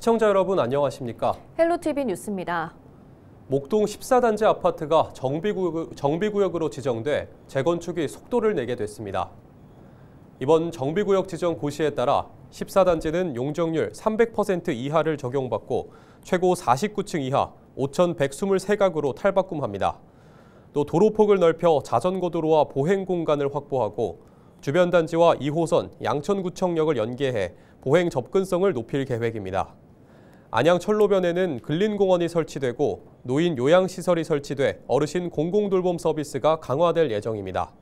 시청자 여러분 안녕하십니까? 헬로티비 뉴스입니다. 목동 14단지 아파트가 정비구역으로 지정돼 재건축이 속도를 내게 됐습니다. 이번 정비구역 지정 고시에 따라 14단지는 용적률 300% 이하를 적용받고 최고 49층 이하 5,123가구로 탈바꿈합니다. 또 도로폭을 넓혀 자전거도로와 보행 공간을 확보하고 주변 단지와 2호선 양천구청역을 연계해 보행 접근성을 높일 계획입니다. 안양 철로변에는 근린공원이 설치되고 노인 요양시설이 설치돼 어르신 공공돌봄 서비스가 강화될 예정입니다.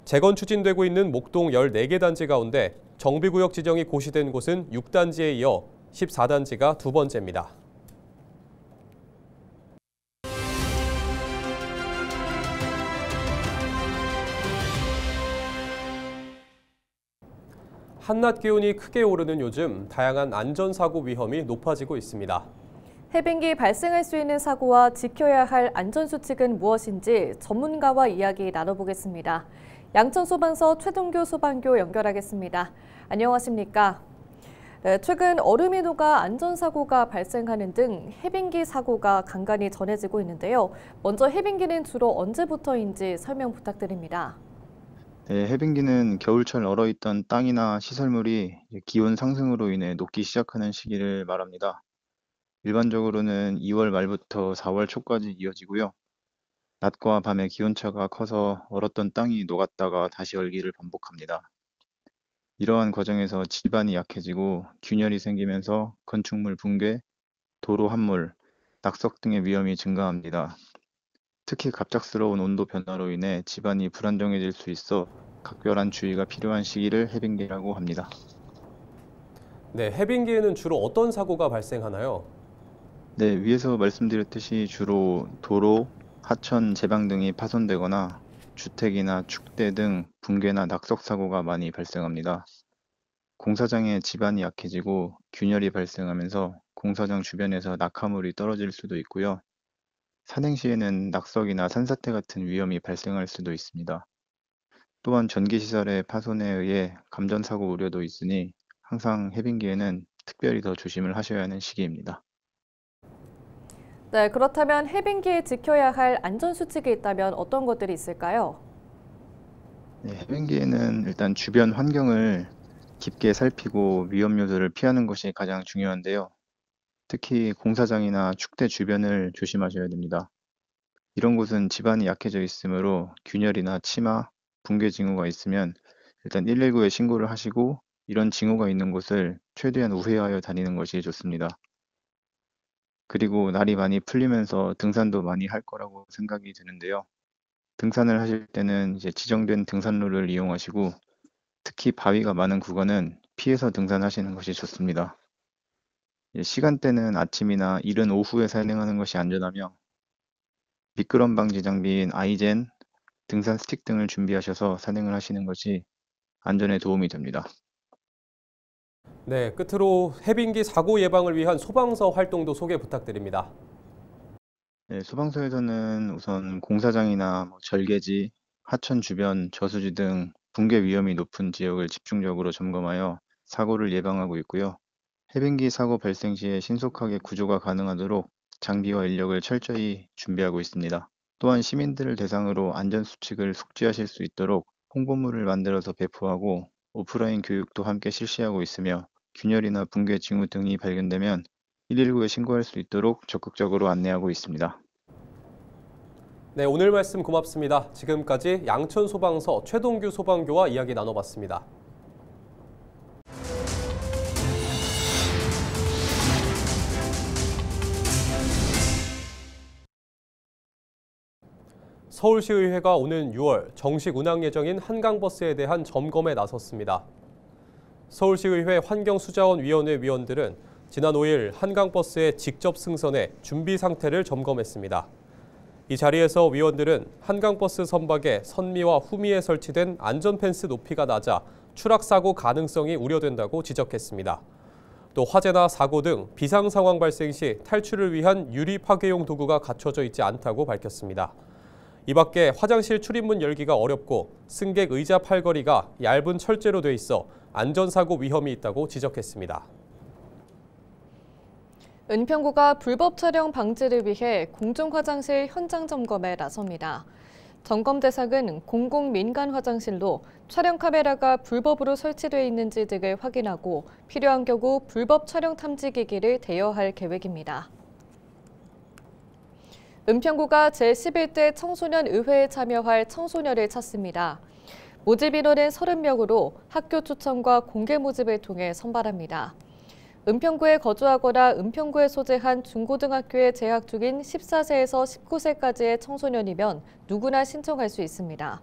재건 추진되고 있는 목동 14개 단지 가운데 정비구역 지정이 고시된 곳은 6단지에 이어 14단지가 두 번째입니다. 한낮 기온이 크게 오르는 요즘 다양한 안전사고 위험이 높아지고 있습니다. 해빙기 발생할 수 있는 사고와 지켜야 할 안전수칙은 무엇인지 전문가와 이야기 나눠보겠습니다. 양천소방서 최동규 소방교 연결하겠습니다. 안녕하십니까? 최근 얼음이 녹아 안전사고가 발생하는 등 해빙기 사고가 간간히 전해지고 있는데요. 먼저 해빙기는 주로 언제부터인지 설명 부탁드립니다. 네, 해빙기는 겨울철 얼어있던 땅이나 시설물이 기온 상승으로 인해 녹기 시작하는 시기를 말합니다. 일반적으로는 2월 말부터 4월 초까지 이어지고요. 낮과 밤의 기온차가 커서 얼었던 땅이 녹았다가 다시 얼기를 반복합니다. 이러한 과정에서 지반이 약해지고 균열이 생기면서 건축물 붕괴, 도로 함몰, 낙석 등의 위험이 증가합니다. 특히 갑작스러운 온도 변화로 인해 지반이 불안정해질 수 있어 각별한 주의가 필요한 시기를 해빙기라고 합니다. 네, 해빙기에는 주로 어떤 사고가 발생하나요? 네, 위에서 말씀드렸듯이 주로 도로, 하천, 제방 등이 파손되거나 주택이나 축대 등 붕괴나 낙석 사고가 많이 발생합니다. 공사장의 지반이 약해지고 균열이 발생하면서 공사장 주변에서 낙하물이 떨어질 수도 있고요. 산행 시에는 낙석이나 산사태 같은 위험이 발생할 수도 있습니다. 또한 전기시설의 파손에 의해 감전사고 우려도 있으니 항상 해빙기에는 특별히 더 조심을 하셔야 하는 시기입니다. 네, 그렇다면 해빙기에 지켜야 할 안전수칙이 있다면 어떤 것들이 있을까요? 네, 해빙기에는 일단 주변 환경을 깊게 살피고 위험 요소를 피하는 것이 가장 중요한데요. 특히 공사장이나 축대 주변을 조심하셔야 됩니다. 이런 곳은 지반이 약해져 있으므로 균열이나 치마, 붕괴 징후가 있으면 일단 119에 신고를 하시고 이런 징후가 있는 곳을 최대한 우회하여 다니는 것이 좋습니다. 그리고 날이 많이 풀리면서 등산도 많이 할 거라고 생각이 드는데요. 등산을 하실 때는 이제 지정된 등산로를 이용하시고 특히 바위가 많은 구간은 피해서 등산하시는 것이 좋습니다. 시간대는 아침이나 이른 오후에 산행하는 것이 안전하며 미끄럼 방지 장비인 아이젠, 등산 스틱 등을 준비하셔서 산행을 하시는 것이 안전에 도움이 됩니다. 네, 끝으로 해빙기 사고 예방을 위한 소방서 활동도 소개 부탁드립니다. 네, 소방서에서는 우선 공사장이나 절개지, 하천 주변, 저수지 등 붕괴 위험이 높은 지역을 집중적으로 점검하여 사고를 예방하고 있고요. 해빙기 사고 발생 시에 신속하게 구조가 가능하도록 장비와 인력을 철저히 준비하고 있습니다. 또한 시민들을 대상으로 안전수칙을 숙지하실 수 있도록 홍보물을 만들어서 배포하고 오프라인 교육도 함께 실시하고 있으며 균열이나 붕괴 징후 등이 발견되면 119에 신고할 수 있도록 적극적으로 안내하고 있습니다. 네, 오늘 말씀 고맙습니다. 지금까지 양천소방서 최동규 소방교와 이야기 나눠봤습니다. 서울시의회가 오는 6월 정식 운항 예정인 한강버스에 대한 점검에 나섰습니다. 서울시의회 환경수자원위원회 위원들은 지난 5일 한강버스에 직접 승선해 준비 상태를 점검했습니다. 이 자리에서 위원들은 한강버스 선박의 선미와 후미에 설치된 안전펜스 높이가 낮아 추락사고 가능성이 우려된다고 지적했습니다. 또 화재나 사고 등 비상 상황 발생 시 탈출을 위한 유리 파괴용 도구가 갖춰져 있지 않다고 밝혔습니다. 이 밖에 화장실 출입문 열기가 어렵고 승객 의자 팔걸이가 얇은 철제로 돼 있어 안전사고 위험이 있다고 지적했습니다. 은평구가 불법 촬영 방지를 위해 공중화장실 현장 점검에 나섭니다. 점검 대상은 공공 민간 화장실로 촬영 카메라가 불법으로 설치되어 있는지 등을 확인하고 필요한 경우 불법 촬영 탐지 기기를 대여할 계획입니다. 은평구가 제11대 청소년 의회에 참여할 청소년을 찾습니다. 모집 인원은 30명으로 학교 추천과 공개 모집을 통해 선발합니다. 은평구에 거주하거나 은평구에 소재한 중고등학교에 재학 중인 14세에서 19세까지의 청소년이면 누구나 신청할 수 있습니다.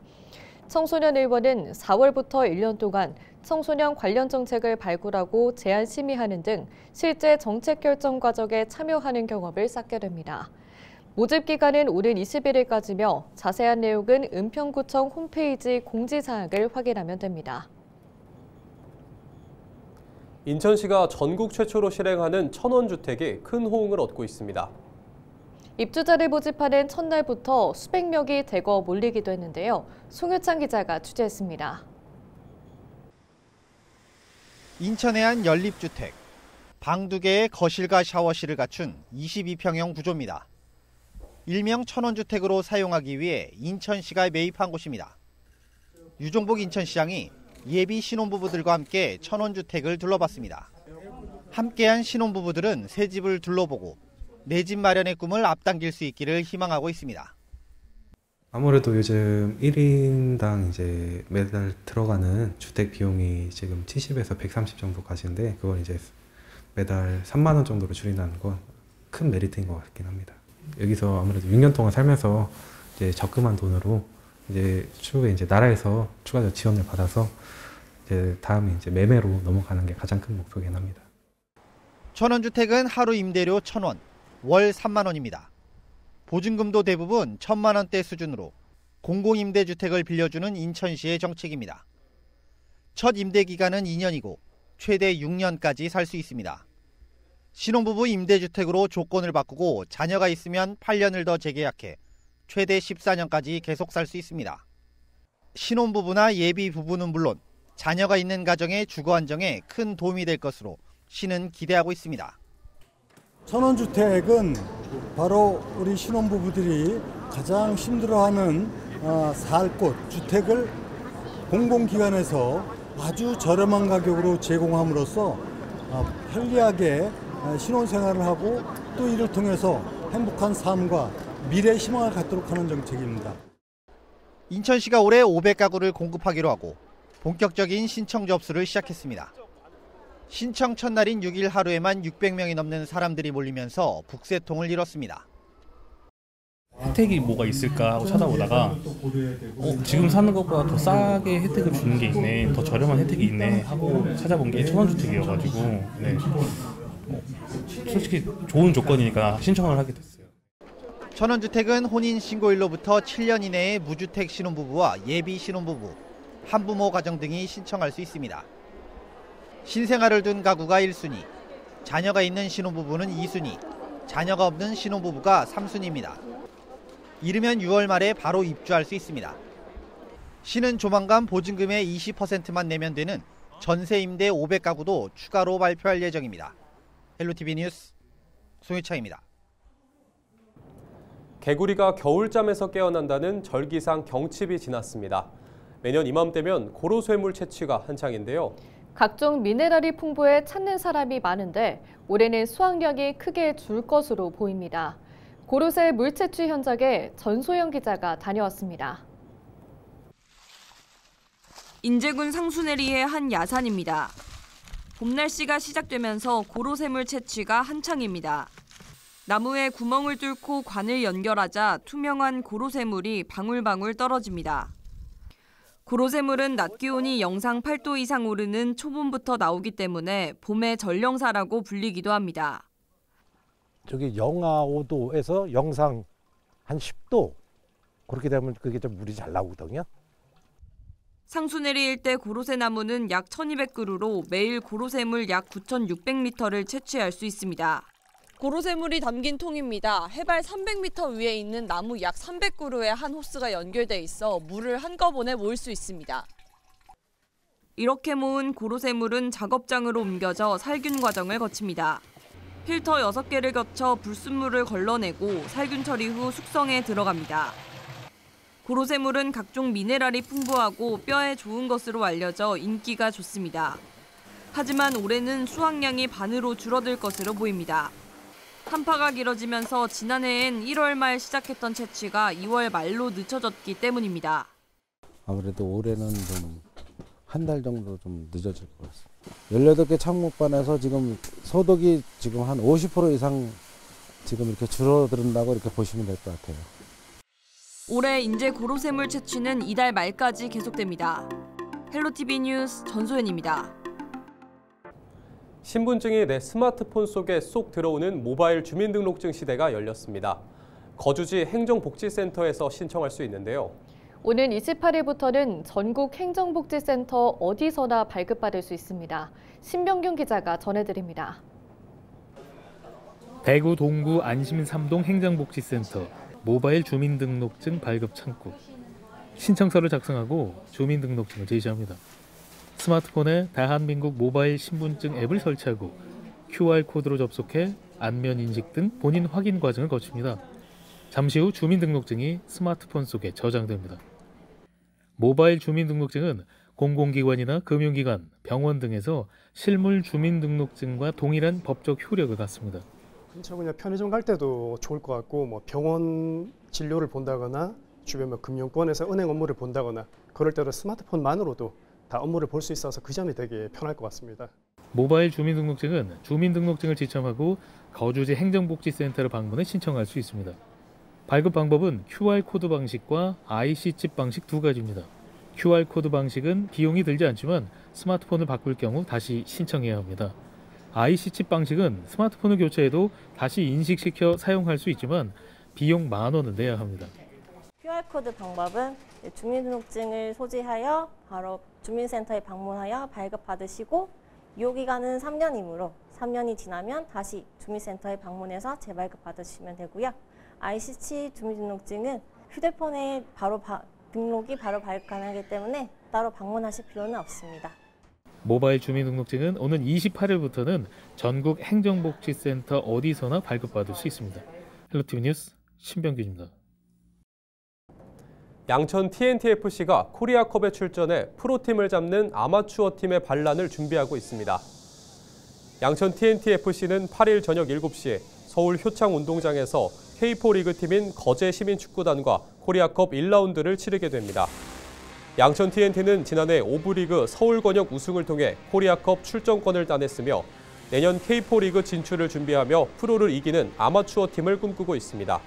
청소년 의원은 4월부터 1년 동안 청소년 관련 정책을 발굴하고 제안 심의하는 등 실제 정책 결정 과정에 참여하는 경험을 쌓게 됩니다. 모집 기간은 오는 21일까지며 자세한 내용은 은평구청 홈페이지 공지사항을 확인하면 됩니다. 인천시가 전국 최초로 실행하는 천원주택이 큰 호응을 얻고 있습니다. 입주자를 모집하는 첫날부터 수백 명이 대거 몰리기도 했는데요. 송유찬 기자가 취재했습니다. 인천의 한 연립주택. 방 2개의 거실과 샤워실을 갖춘 22평형 구조입니다. 일명 천원주택으로 사용하기 위해 인천시가 매입한 곳입니다. 유종복 인천시장이 예비 신혼부부들과 함께 천원주택을 둘러봤습니다. 함께한 신혼부부들은 새 집을 둘러보고 내 집 마련의 꿈을 앞당길 수 있기를 희망하고 있습니다. 아무래도 요즘 1인당 이제 매달 들어가는 주택 비용이 지금 70에서 130 정도 가시는데 그걸 이제 매달 3만 원 정도로 줄인다는 건 큰 메리트인 것 같긴 합니다. 여기서 아무래도 6년 동안 살면서 이제 적금한 돈으로 이제 추후에 이제 나라에서 추가적 지원을 받아서 이제 다음에 이제 매매로 넘어가는 게 가장 큰 목표긴 합니다. 천원주택은 하루 임대료 1,000원, 월 3만 원입니다. 보증금도 대부분 1,000만 원대 수준으로 공공임대주택을 빌려주는 인천시의 정책입니다. 첫 임대 기간은 2년이고 최대 6년까지 살 수 있습니다. 신혼부부 임대주택으로 조건을 바꾸고 자녀가 있으면 8년을 더 재계약해 최대 14년까지 계속 살 수 있습니다. 신혼부부나 예비 부부는 물론 자녀가 있는 가정의 주거 안정에 큰 도움이 될 것으로 시는 기대하고 있습니다. 천원주택은 바로 우리 신혼부부들이 가장 힘들어하는 살 곳, 주택을 공공기관에서 아주 저렴한 가격으로 제공함으로써 편리하게 신혼생활을 하고 또 이를 통해서 행복한 삶과 미래 희망을 갖도록 하는 정책입니다. 인천시가 올해 500가구를 공급하기로 하고 본격적인 신청 접수를 시작했습니다. 신청 첫날인 6일 하루에만 600명이 넘는 사람들이 몰리면서 북새통을 이뤘습니다. 혜택이 뭐가 있을까 하고 찾아보다가 지금 사는 것보다 더 싸게 혜택을 주는 게 있네, 더 저렴한 혜택이 있네 하고 찾아본 게 천원주택이어가지고 네. 솔직히 좋은 조건이니까 신청을 하게 됐어요. 천원주택은 혼인신고일로부터 7년 이내의 무주택 신혼부부와 예비 신혼부부, 한부모 가정 등이 신청할 수 있습니다. 신생아를 둔 가구가 1순위, 자녀가 있는 신혼부부는 2순위, 자녀가 없는 신혼부부가 3순위입니다. 이르면 6월 말에 바로 입주할 수 있습니다. 시는 조만간 보증금의 20%만 내면 되는 전세 임대 500가구도 추가로 발표할 예정입니다. 헬로티비 뉴스 송유창입니다. 개구리가 겨울잠에서 깨어난다는 절기상 경칩이 지났습니다. 매년 이맘때면 고로쇠물 채취가 한창인데요. 각종 미네랄이 풍부해 찾는 사람이 많은데 올해는 수확량이 크게 줄 것으로 보입니다. 고로쇠 물 채취 현장에 전소영 기자가 다녀왔습니다. 인제군 상수내리의 한 야산입니다. 봄 날씨가 시작되면서 고로쇠물 채취가 한창입니다. 나무에 구멍을 뚫고 관을 연결하자 투명한 고로쇠물이 방울방울 떨어집니다. 고로쇠물은 낮 기온이 영상 8도 이상 오르는 초봄부터 나오기 때문에 봄의 전령사라고 불리기도 합니다. 저기 영하 5도에서 영상 한 10도 그렇게 되면 그게 좀 물이 잘 나오거든요. 상수내리 일대 고로쇠 나무는 약 1200그루로 매일 고로쇠물 약 9600리터를 채취할 수 있습니다. 고로쇠물이 담긴 통입니다. 해발 300m 위에 있는 나무 약 300그루에 한 호스가 연결돼 있어 물을 한꺼번에 모을 수 있습니다. 이렇게 모은 고로쇠물은 작업장으로 옮겨져 살균 과정을 거칩니다. 필터 6개를 거쳐 불순물을 걸러내고 살균 처리 후 숙성에 들어갑니다. 고로쇠물은 각종 미네랄이 풍부하고 뼈에 좋은 것으로 알려져 인기가 좋습니다. 하지만 올해는 수확량이 반으로 줄어들 것으로 보입니다. 한파가 길어지면서 지난해엔 1월 말 시작했던 채취가 2월 말로 늦춰졌기 때문입니다. 아무래도 올해는 좀 한 달 정도 좀 늦어질 것 같습니다. 18개 창목반에서 지금 소득이 지금 한 50% 이상 지금 이렇게 줄어든다고 이렇게 보시면 될 것 같아요. 올해 인제 고로쇠물 채취는 이달 말까지 계속됩니다. 헬로티비 뉴스 전소연입니다. 신분증이 내 스마트폰 속에 쏙 들어오는 모바일 주민등록증 시대가 열렸습니다. 거주지 행정복지센터에서 신청할 수 있는데요. 오는 28일부터는 전국 행정복지센터 어디서나 발급받을 수 있습니다. 신병균 기자가 전해드립니다. 대구 동구 안심3동 행정복지센터 모바일 주민등록증 발급 창구. 신청서를 작성하고 주민등록증을 제시합니다. 스마트폰에 대한민국 모바일 신분증 앱을 설치하고 QR코드로 접속해 안면 인식 등 본인 확인 과정을 거칩니다. 잠시 후 주민등록증이 스마트폰 속에 저장됩니다. 모바일 주민등록증은 공공기관이나 금융기관, 병원 등에서 실물 주민등록증과 동일한 법적 효력을 갖습니다. 근처 그냥 편의점 갈 때도 좋을 것 같고, 뭐 병원 진료를 본다거나 주변 뭐 금융권에서 은행 업무를 본다거나 그럴 때도 스마트폰만으로도 다 업무를 볼 수 있어서 그 점이 되게 편할 것 같습니다. 모바일 주민등록증은 주민등록증을 지참하고 거주지 행정복지센터를 방문해 신청할 수 있습니다. 발급 방법은 QR코드 방식과 IC칩 방식 두 가지입니다. QR코드 방식은 비용이 들지 않지만 스마트폰을 바꿀 경우 다시 신청해야 합니다. IC칩 방식은 스마트폰을 교체해도 다시 인식시켜 사용할 수 있지만 비용 10,000원을 내야 합니다. QR코드 방법은 주민등록증을 소지하여 바로 주민센터에 방문하여 발급받으시고 유효기간은 3년이므로 3년이 지나면 다시 주민센터에 방문해서 재발급받으시면 되고요. IC칩 주민등록증은 휴대폰에 등록이 바로 발급 가능하기 때문에 따로 방문하실 필요는 없습니다. 모바일 주민등록증은 오는 28일부터는 전국 행정복지센터 어디서나 발급받을 수 있습니다. 헬로티비 뉴스 신병균입니다. 양천 TNT-FC가 코리아컵에 출전해 프로팀을 잡는 아마추어 팀의 반란을 준비하고 있습니다. 양천 TNT-FC는 8일 저녁 7시 서울 효창운동장에서 K4 리그팀인 거제시민축구단과 코리아컵 1라운드를 치르게 됩니다. 양천 TNT는 지난해 5부 리그 서울권역 우승을 통해 코리아컵 출전권을 따냈으며 내년 K4 리그 진출을 준비하며 프로를 이기는 아마추어 팀을 꿈꾸고 있습니다.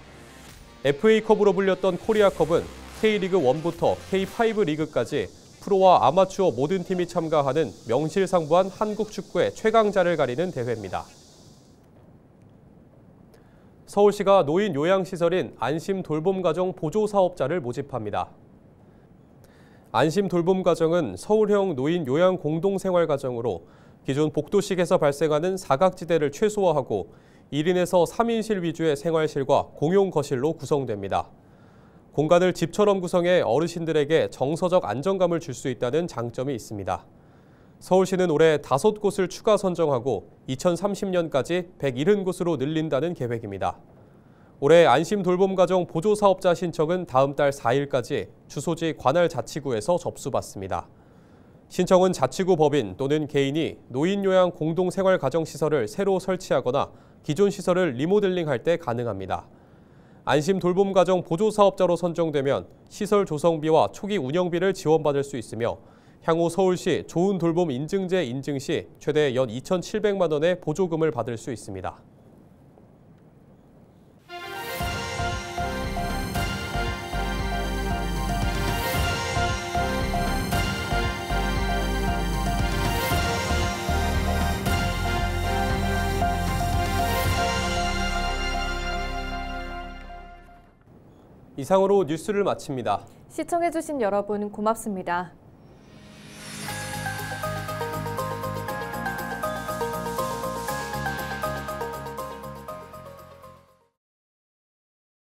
FA컵으로 불렸던 코리아컵은 K리그 1부터 K5 리그까지 프로와 아마추어 모든 팀이 참가하는 명실상부한 한국 축구의 최강자를 가리는 대회입니다. 서울시가 노인 요양시설인 안심 돌봄가정 보조사업자를 모집합니다. 안심 돌봄가정은 서울형 노인 요양 공동생활가정으로 기존 복도식에서 발생하는 사각지대를 최소화하고 1인에서 3인실 위주의 생활실과 공용 거실로 구성됩니다. 공간을 집처럼 구성해 어르신들에게 정서적 안정감을 줄 수 있다는 장점이 있습니다. 서울시는 올해 5곳을 추가 선정하고 2030년까지 170곳으로 늘린다는 계획입니다. 올해 안심 돌봄가정 보조사업자 신청은 다음 달 4일까지 주소지 관할 자치구에서 접수받습니다. 신청은 자치구 법인 또는 개인이 노인요양 공동생활가정시설을 새로 설치하거나 기존 시설을 리모델링할 때 가능합니다. 안심 돌봄가정 보조사업자로 선정되면 시설 조성비와 초기 운영비를 지원받을 수 있으며 향후 서울시 좋은 돌봄 인증제 인증 시 최대 연 2,700만 원의 보조금을 받을 수 있습니다. 이상으로 뉴스를 마칩니다. 시청해주신 여러분 고맙습니다.